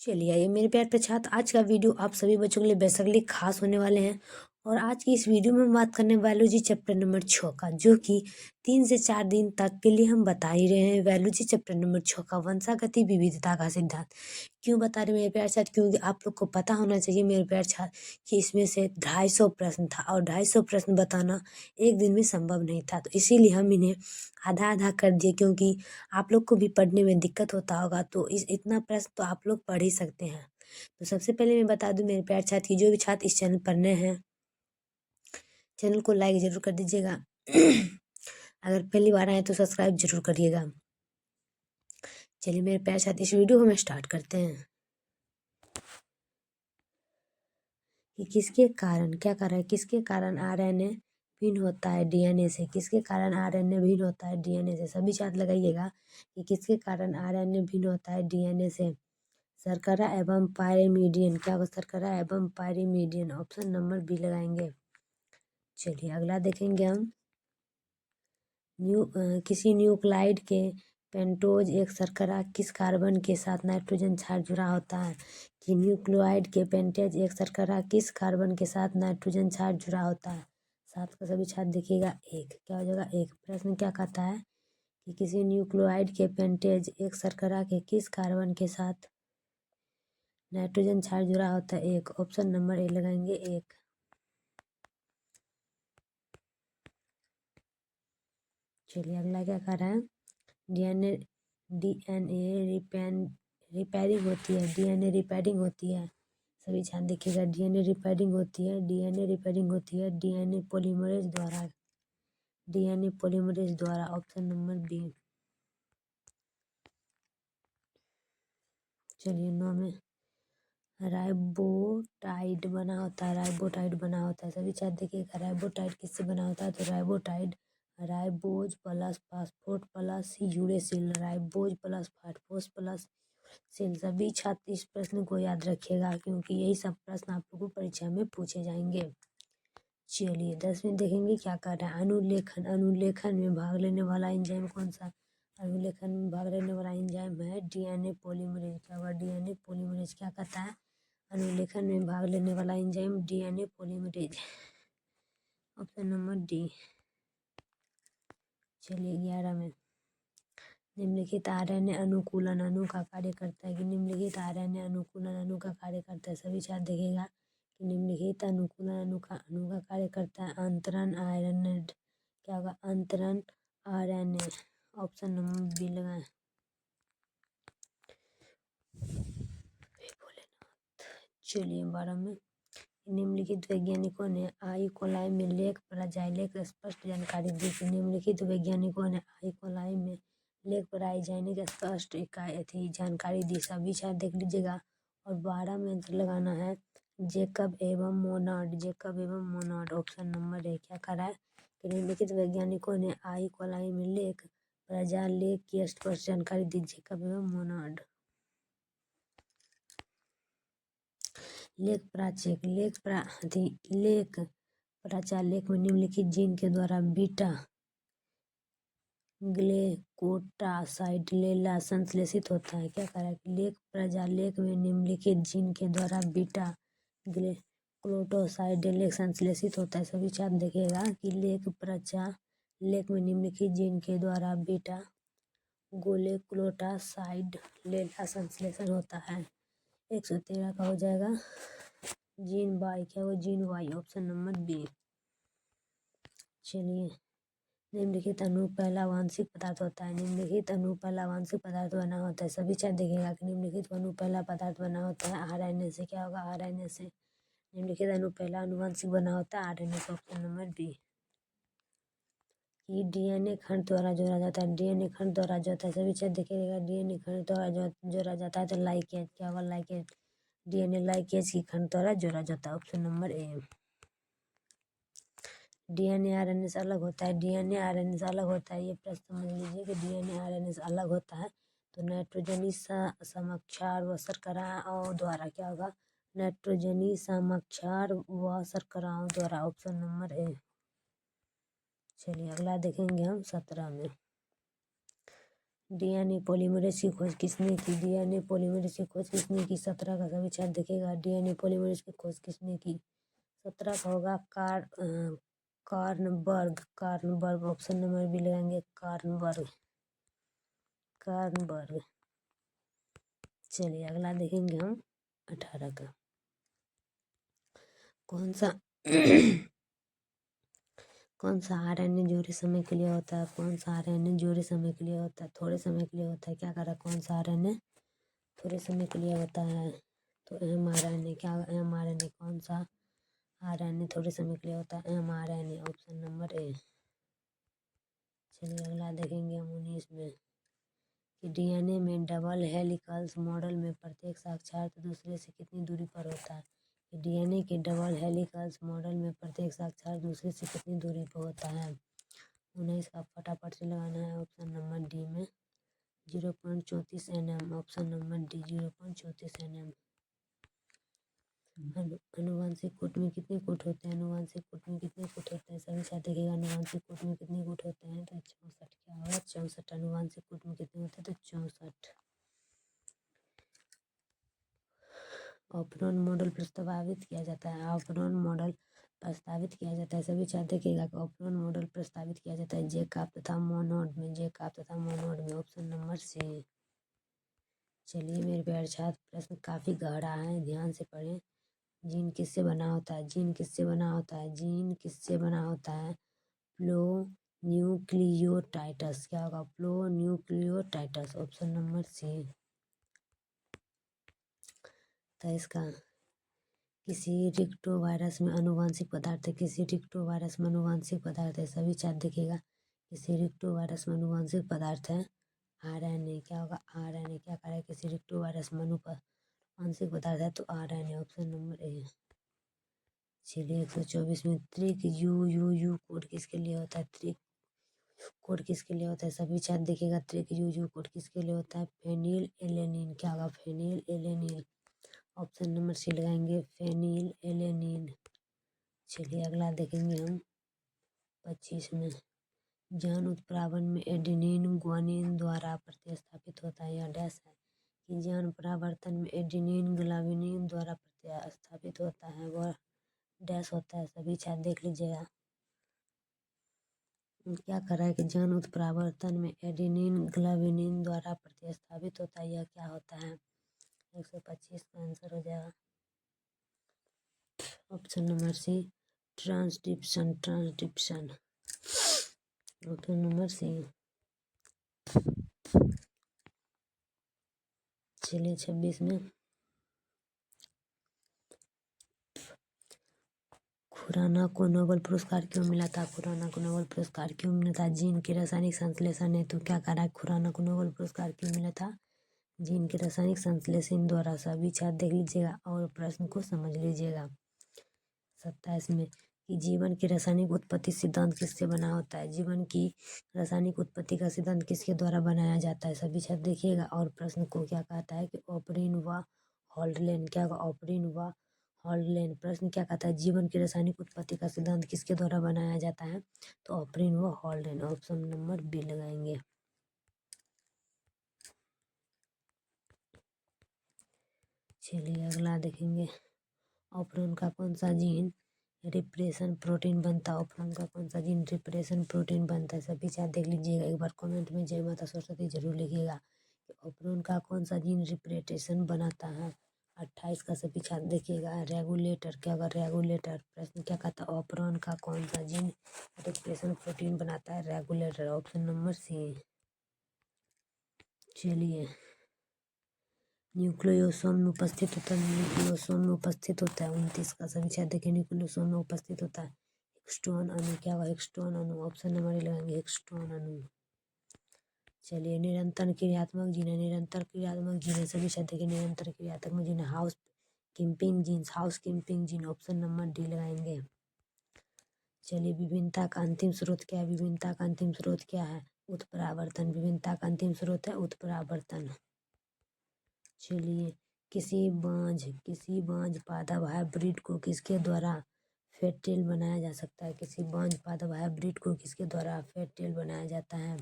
चलिए आइए मेरे प्यारे छात्र, आज का वीडियो आप सभी बच्चों के लिए बेसिकली खास होने वाले हैं। और आज की इस वीडियो में हम बात करने बायोलॉजी चैप्टर नंबर 6 का, जो कि 3 से 4 दिन तक के लिए हम बता ही रहे हैं। बायोलॉजी चैप्टर नंबर 6 का वंशागति विविधता का सिद्धांत। क्यों बता रहे मेरे प्यारे छात्र? क्योंकि आप लोग को पता होना चाहिए मेरे प्यारे छात्र कि इसमें से 250 प्रश्न था और 250 प्रश्न बताना एक दिन में संभव नहीं था। तो इसीलिए हम इन्हें आधा आधा कर दिए, क्योंकि आप लोग को भी पढ़ने में दिक्कत होता होगा। तो इतना प्रश्न तो आप लोग पढ़ ही सकते हैं। तो सबसे पहले मैं बता दूं मेरे प्यारे छात्र की जो भी छात्र इस चैनल पर नए हैं, चैनल को लाइक जरूर कर दीजिएगा। अगर पहली बार आए तो सब्सक्राइब जरूर करिएगा। चलिए मेरे प्यारे छात्र, इस वीडियो को हम स्टार्ट करते हैं कि किसके कारण क्या कर रहा है, किसके कारण आरएनए भिन्न होता है डीएनए से, किसके कारण आरएनए भिन्न होता है डीएनए से। सभी छात्र लगाइएगा कि किसके कारण आरएनए भिन्न होता है डीएनए से। शर्करा एवं पायरिमिडिन। क्या होगा? शर्करा एवं पायरिमिडिन। ऑप्शन नंबर बी लगाएंगे। चलिए अगला देखेंगे हम। किसी न्यूक्लाइड के पेंटोज एक शर्करा किस कार्बन के साथ नाइट्रोजन क्षार जुड़ा होता है? कि न्यूक्लियोटाइड के पेंटेज एक शर्करा किस कार्बन के साथ नाइट्रोजन क्षार जुड़ा होता है? सात का सभी छात्र देखिएगा। एक क्या हो जाएगा? एक। प्रश्न क्या कहता है कि किसी न्यूक्लियोटाइड के पेंटेज एक शर्करा के किस कार्बन के साथ नाइट्रोजन क्षार जुड़ा होता है? एक। ऑप्शन नंबर ए लगाएंगे। एक। चलिए अगला क्या कर रहा है। डीएनए डीएनए रिपेयरिंग होती है। डीएनए रिपेयरिंग होती है। सभी ध्यान देखिएगा। डीएनए रिपेयरिंग होती है। डीएनए रिपेयरिंग होती है डीएनए पॉलीमरेज द्वारा। डीएनए पॉलीमरेज द्वारा। Option number B. चलिए 9 में राइबोटाइड बना होता है। राइबोटाइड बना होता है। सभी छात्र देखिएगा। राइबोटाइड किससे बना होता है? तो ribotide ribose plus phosphate plus uracil. Ribose plus phosphate plus सिल। सभी छात्र इस प्रश्न को याद रखिएगा, क्योंकि यही सब प्रश्न आप लोगों को परीक्षा में पूछे जाएंगे। चलिए 10 में देखेंगे क्या कर रहा है। अनुलेखन। अनुलेखन में भाग लेने वाला एंजाइम कौन सा? अनुलेखन में भाग लेने वाला एंजाइम है डीएनए पॉलीमरेज। क्या होगा? DNA polymerase. क्या कहता है? अनुलेखन में भाग लेने वाला enzyme DNA polymerase. Option number D. चलिए 11 में निम्नलिखित आरएनए अनुकूलन अणु का कार्य करता है। कि निम्नलिखित आरएनए अनुकूलन अणु का कार्य करता है। सभी छात्र देखेगा कि निम्नलिखित अनुकूलन अणु का कार्य करता है अंतरण आरएनए। क्या होगा? अंतरण आरएनए। ऑप्शन नंबर बी लगाए। चलिए 12 में निम्नलिखित वैज्ञानिकों ने आई कोलाई में लेक पराजाइलेक स्पष्ट जानकारी दी। कि निम्नलिखित वैज्ञानिकों ने आई कोलाई में लेक पराजाइलेक स्पष्ट इकाई थी जानकारी दी। सभी छात्र देख लीजिएगा। और 12 में आंसर लगाना है जेकब एवं मोनार्ड। जेकब एवं मोनार्ड। Option number A. क्या करा है कि निम्नलिखित वैज्ञानिकों ने आई कोलाई में लेक पराजाइलेक की स्पष्ट जानकारी दी। जेकब एवं मोनार्ड। लेख प्राचीक। लेख प्राचालेख में निम्नलिखित जीन के द्वारा बीटा ग्लूकोटासाइड संश्लेषित होता है। क्या कह रहा है कि लेख प्रजालेख में निम्नलिखित जीन के द्वारा बीटा ग्लूकोटासाइड संश्लेषित होता है। सभी छात्र देखिएगा कि लेख प्रजालेख में निम्नलिखित जीन के द्वारा बीटा ग्लूकोटासाइड संश्लेषण होता है। 113 का हो जाएगा जीन वाई। क्या वो? Gene Y. Option number B. चलिए निम्नलिखित अणु पहला वांशिक पदार्थ होता है। निम्नलिखित अणु पहला वांशिक पदार्थ बना होता है। सभी छात्र देखिएगा कि निम्नलिखित अणु पहला पदार्थ बना होता है आरएनए से। क्या होगा? आरएनए से। निम्नलिखित अणु पहला अनुवांशिक बना होता है आरएनए से। Option number B. कि डीएनए खंड द्वारा जोड़ा जाता है। डीएनए खंड द्वारा जोड़ता है। सभी छात्र देखिएगा डीएनए खंड द्वारा जोड़ा जाता है तो लाइकेज। क्या होगा? लाइकेज। डीएनए लाइकेज की खंड द्वारा जोड़ा जाता है। Option number A. DNA RNA से अलग होता है। डीएनए आरएनए से अलग होता है। ये प्रश्न समझ लीजिए कि डीएनए आरएनए से अलग होता है तो नाइट्रोजनी समक्षार व शर्कराओं द्वारा। क्या होगा? नाइट्रोजनी समक्षार व शर्कराओं द्वारा। Option number A. चलिए अगला देखेंगे हम 17 में। डीएनए पॉलीमरेज की खोज किसने की? डीएनए पॉलीमरेज की खोज किसने की? 17 का सभी छात्र देखेगा। डीएनए पॉलीमरेज की खोज किसने की? 17 का होगा कार्नबर्ग। कार्नबर्ग ऑप्शन नंबर बी लगाएंगे, कार्नबर्ग। कार्नबर्ग। चलिए अगला देखेंगे हम 18 का। कौन सा कौन सा आरएनए जोड़े समय के लिए होता है? कौन सा आरएनए जोड़े समय के लिए होता है? थोड़े समय के लिए होता है। क्या करा? कौन सा आरएनए थोड़े समय के लिए होता है? तो mRNA। क्या mRNA? कौन सा आरएनए थोड़े समय के लिए होता है? mRNA option number A. चलिए अगला देखेंगे हम 19 में कि डीएनए में डबल हेलिकल्स मॉडल में प्रत्येक साक्षार्थ दूसरे से कितनी दूरी पर होता है? डीएनए के डबल हेलिकल्स मॉडल में प्रत्येक साक्षार्थ दूसरे से कितनी दूरी पर होता है? 19 का फटाफट से लगाना है ऑप्शन नंबर डी में 0.34 nm। Option number D 0.34 nm। अनुवांशिक कूट में कितने कूट होते हैं? अनुवांशिक कूट में कितने कूट होते हैं? सभी साथ देखिएगा। अनुवांशिक कूट में कितने कूट होते हैं? तो 64। क्या होगा? 64। अनुवांशिक कूट में कितने होते हैं? तो 64। ऑपरॉन मॉडल प्रस्तावित किया जाता है। ऑपरॉन मॉडल प्रस्तावित किया जाता है। सभी छात्र देखिएगा कि ऑपरॉन मॉडल प्रस्तावित किया जाता है जेकब तथा मोनोड में। जेकब तथा मोनोड में ऑप्शन नंबर सी। चलिए मेरे प्यारे छात्र, प्रश्न काफी गहरा है, ध्यान से पढ़ें। जीन किससे बना होता है? जीन किससे बना होता है? जीन किससे बना होता है? प्रोन्यूक्लियोटाइड्स। क्या होगा? प्रोन्यूक्लियोटाइड्स ऑप्शन नंबर सी। तो इसका किसी रिक्टोवायरस में अनुवांशिक पदार्थ है। किसी रिक्टोवायरस में अनुवांशिक पदार्थ है। सभी छात्र देखिएगा। किसी रिक्टोवायरस में अनुवांशिक पदार्थ है आरएनए। क्या होगा? आरएनए। क्या करें? किसी रिक्टोवायरस में अनुवांशिक पदार्थ है तो आरएनए ऑप्शन नंबर ए। चलिए 124 में त्रिक यू यू यू कोड किसके लिए होता है? त्रिक कोड किसके लिए होता है? सभी छात्र देखिएगा। त्रिक यू यू कोड किसके लिए होता है? Phenylalanine. क्या होगा? Phenylalanine. Option number C लगाएंगे, फेनिल एलेनिन। चलिए अगला देखेंगे हम 25 में। जन उत्प्रावन में एडेनिन ग्वानिन द्वारा प्रतिस्थापित होता है। यह डैश है कि जन परावर्तन में एडेनिन ग्वानिन द्वारा प्रतिस्थापित होता है, वह डैश होता है। सभी छात्र देख लीजिएगा। क्या कर रहा है कि जन उत्प्रावर्तन में एडेनिन ग्वानिन द्वारा प्रतिस्थापित होता है, यह क्या होता है? 125 का आंसर हो जाएगा option number C, transcription. Transcription option number C. चलिए 26 में। खुराना को नोबेल पुरस्कार क्यों मिला था? खुराना को नोबेल पुरस्कार क्यों मिला था? जीन के रासायनिक संश्लेषण हेतु। क्या करा है? खुराना को नोबेल पुरस्कार क्यों मिला था? जीन के रासायनिक संश्लेषण द्वारा। सभी छात्र देख लीजिएगा और प्रश्न को समझ लीजिएगा। 27 में कि जीवन की रासायनिक उत्पत्ति सिद्धांत किससे बना होता है? जीवन की रासायनिक उत्पत्ति का सिद्धांत किसके द्वारा बनाया जाता है? सभी छात्र देखिएगा और प्रश्न को क्या कहता है कि ओपरिन व हॉल्डलेन। क्या होगा? ओपरिन व हॉल्डलेन। प्रश्न क्या कहता है? जीवन की रासायनिक उत्पत्ति का सिद्धांत किसके द्वारा बनाया जाता है? तो ओपरिन व हॉल्डलेन। ऑप्शन नंबर बी लगाएंगे। चलिए अगला देखेंगे। ऑपरॉन का कौन सा जीन रिप्रेशन प्रोटीन बनता है? ऑपरॉन का कौन सा जीन रिप्रेशन प्रोटीन बनता है? सभी छात्र देख लीजिएगा। एक बार कमेंट में जय माता सरस्वती जरूर लिखिएगा कि ऑपरॉन का कौन सा जीन रिप्रेशन बनाता है। 28 का सभी छात्र देखिएगा। रेगुलेटर। क्या होगा? रेगुलेटर। प्रश्न क्या कहता है? ऑपरॉन का कौन सा जीन रिप्रेशन प्रोटीन बनाता है? रेगुलेटर। Option number C. चलिए न्यूक्लियोसोम में उपस्थित होता है। न्यूक्लियोसोम में उपस्थित होता है 29 का। सभी छात्र देखिए। न्यूक्लियोसोम में उपस्थित होता है हिस्टोन अणु। क्या होगा? हिस्टोन अणु। ऑप्शन नंबर ए लगाएंगे, हिस्टोन अणु। चलिए निरंतर क्रियात्मक जीन है। निरंतर क्रियात्मक जीन है। सभी छात्र देखिए। निरंतर क्रियात्मक gene house keeping gene. House keeping gene. Option number D लगाएंगे। चलिए विभिन्नता का अंतिम स्रोत क्या है? विभिन्नता का अंतिम स्रोत क्या है? उत्परावर्तन। विभिन्नता का अंतिम स्रोत है उत्परावर्तन। चलिए किसी बांझ पादप हाइब्रिड को किसके द्वारा फर्टाइल बनाया जा सकता है? किसी बांझ पादप हाइब्रिड को किसके द्वारा फर्टाइल बनाया जाता है?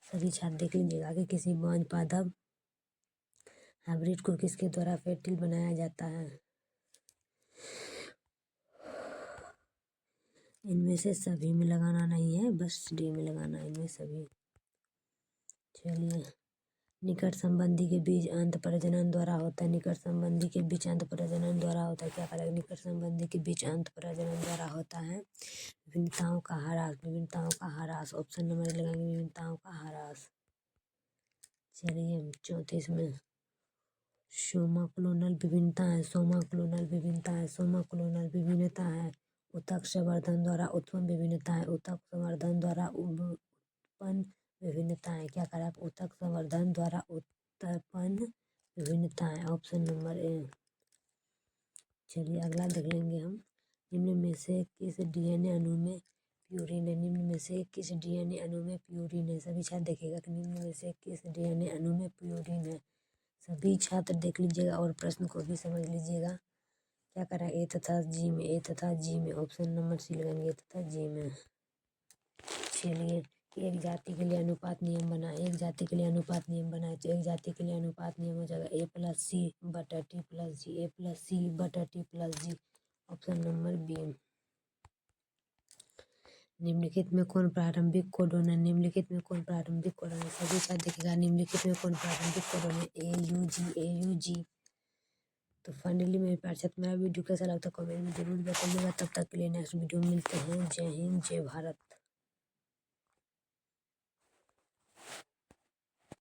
सभी छात्र देख लीजिएगा कि किसी बांझ पादप हाइब्रिड को किसके द्वारा फर्टाइल बनाया जाता है। इनमें से सभी में लगाना नहीं है, बस डी में लगाना है, इनमें सभी। चलिए, निकट संबंधी के बीच अंत प्रजनन द्वारा होता है। निकट संबंधी के बीच अंत प्रजनन द्वारा होता है। क्या करेगा? निकट संबंधी के बीच अंत प्रजनन द्वारा होता है विभिन्नताओं का ह्रास। विभिन्नताओं का ह्रास, ऑप्शन नंबर लगाएंगे, विभिन्नताओं का ह्रास। चलिए 34 में सोमाक्लोनल विभिन्नता है। सोमाक्लोनल विभिन्नता है। सोमाक्लोनल विभिन्नता है ऊतक संवर्धन द्वारा उत्पन्न विभिन्नता है। ऊतक संवर्धन द्वारा उत्पन्न विभिन्नता है। क्या करें आप? ऊतक संवर्धन द्वारा उत्पन्न विभिन्नता है, ऑप्शन नंबर ए। चलिए अगला देख लेंगे हम। निम्न में से किस डीएनए अणु में प्यूरिन है? निम्न में से किस डीएनए अणु में प्यूरिन है? सभी छात्र देखिएगा कि निम्न में से किस डीएनए अणु में प्यूरिन है। सभी छात्र देख लीजिएगा और प्रश्न को भी समझ लीजिएगा। क्या करा? ए तथा जी में, ए तथा जी में, ऑप्शन नंबर सी लगाएंगे, ए तथा जी में। चलिए, एक जाति के लिए अनुपात नियम बना। एक जाति के लिए अनुपात नियम बनाए तो एक जाति के लिए अनुपात नियम हो जाएगा ए प्लस सी बटा टी प्लस जी, ए प्लस सी बटा टी प्लस जी, ऑप्शन नंबर बी। निम्नलिखित में कौन प्रारंभिक कोडोन है? निम्नलिखित में कौन प्रारंभिक कोडोन है? सभी छात्र देखिएगा निम्नलिखित में कौन प्रारंभिक कोडोन है? ए यू जी, ए यू जी। तो फाइनली मेरे पार्षद, मेरा वीडियो कैसा लगता है कमेंट में जरूर बताइएगा। तब तक के लिए नेक्स्ट वीडियो में मिलते हैं। जय हिंद, जय भारत।